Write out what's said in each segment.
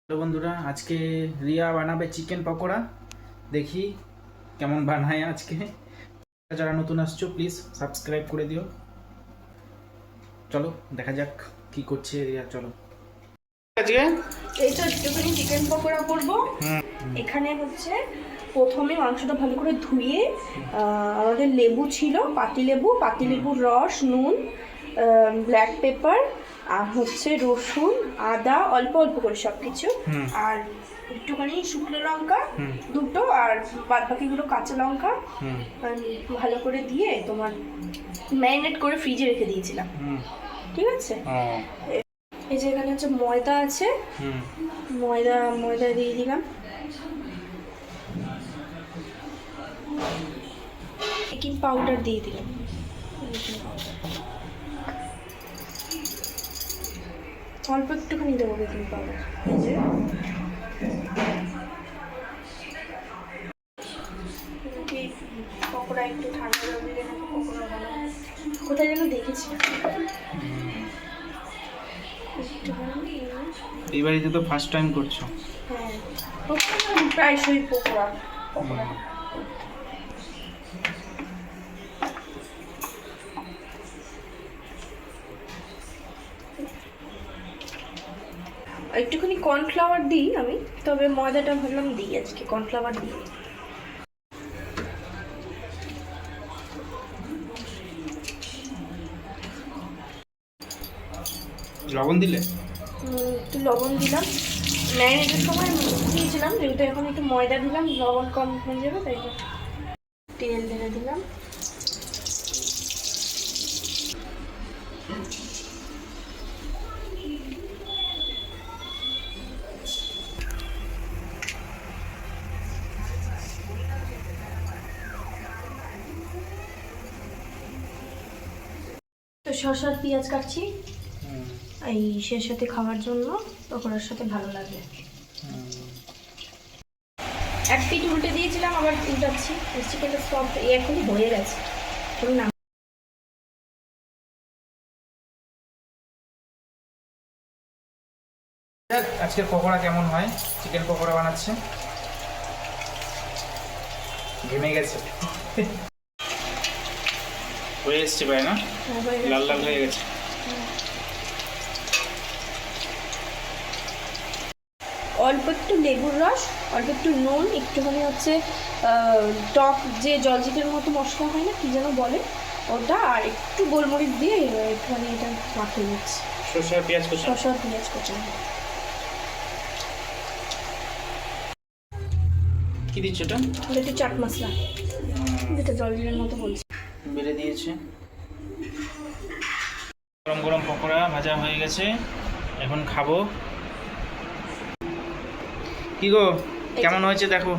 Hello বন্ধুরা, আজকে রিয়া বানাবে চিকেন পকোড়া। দেখি কেমন বানায় আজকে। যারা নতুন আসছো প্লিজ সাবস্ক্রাইব করে দিও। চলো দেখা যাক কি করছে রিয়া। চলো আজকে এই তো একটুখানি চিকেন পকোড়া করব। এখানে হচ্ছে প্রথমে মাংসটা ভালো করে ধুয়ে আমাদের লেবু ছিল, পাতিলেবুর রস, নুন, ব্ল্যাক পেপার আর হচ্ছে রসুন, আদা, অল্প অল্প করে সব কিছু, আর একটুখানি শুকনো লঙ্কা দুটো, আর বাদ বাকিগুলো কাঁচা লঙ্কা ভালো করে দিয়ে তোমার ম্যারিনেট করে ফ্রিজে রেখে দিয়েছিলাম। ঠিক আছে, এই যে এখানে হচ্ছে ময়দা আছে, ময়দা দিয়ে দিলাম, বেকিং পাউডার দিয়ে দিলাম, অল্প একটুখানি দেবো বেকিং পাউডার। পকোড়া একটু ঠান্ডা দিলে পকোড়া বানাবো, কোথায় যেন দেখেছি। এই বাড়িতে তো ফার্স্ট টাইম করছো? হ্যাঁ, প্রায়শই পকোড়া। একটুখানি কর্নফ্লাওয়ার দিই আমি, তবে ময়দাটা ভাবলাম দিই, আজকে কর্নফ্লাওয়ার দিই। লবণ দিলে? একটু লবণ দিলাম, ম্যারিনেটের সময় দিয়েছিলাম, যেহেতু এখন একটু ময়দা দিলাম, লবণ কম হয়ে যাবে, তাই তেল ঢেলে দিলাম। তো শসা পেঁয়াজ কাটছি এই ইসের সাথে খাওয়ার জন্য, পকোড়ার সাথে ভালো লাগে। এক পিঠ উল্টে দিয়েছিলাম, আবার উল্টাচ্ছি। চিকেনটা সব এখনই হয়ে গেছে। না, আজকের পকোড়া কেমন হয়? চিকেন পকোড়া বানাচ্ছে, ঘেমে গেছে। হয়ে এসছে ভাই না? লাল লাল হয়ে গেছে। অল্প একটু লেবুর রস, অল্প একটু নুন, একটুখানি হচ্ছে টক যে জলজিরের মতো মশলা হয় না, কি যেন বলে ওটা, আর একটু গোলমরিচ দিয়ে একটুখানি এটা মাখিয়ে নিচ্ছি। শসা পেঁয়াজ কুচি। কি দিচ্ছ এটা? একটু চাট মশলা, যেটা জলজিরের মতো বলছি, বেড়ে দিয়েছে। গরম গরম পকোড়া ভাজা হয়ে গেছে, এখন খাবো। কি গো, কেমন হয়েছে দেখো?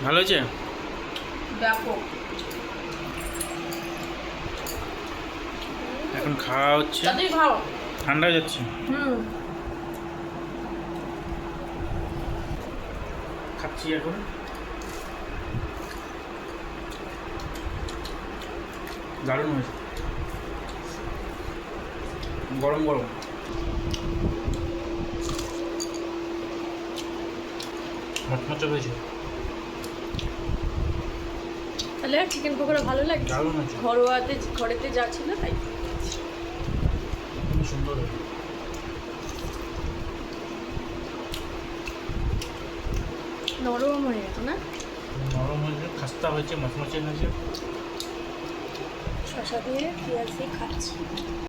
ভালো হয়েছে? ব্যাপক। এখন খাওয়া হচ্ছে, ঠান্ডা হয়ে যাচ্ছে। খাচ্ছি এখন। দারুণ হয়েছে, গরম গরম। মচমচে হয়েছে। তাহলে চিকেন পকোড়া ভালো লাগে? দারুণ হয়েছে, ঘরেতে যা ছিল তাই। খুব সুন্দর হয়েছে। নরম হয়ে গেছে না? নরম হয়েছে, খাস্তা হয়েছে, মচমচে হয়েছে। শসা দিয়ে পেঁয়াজ দিয়ে খাচ্ছি।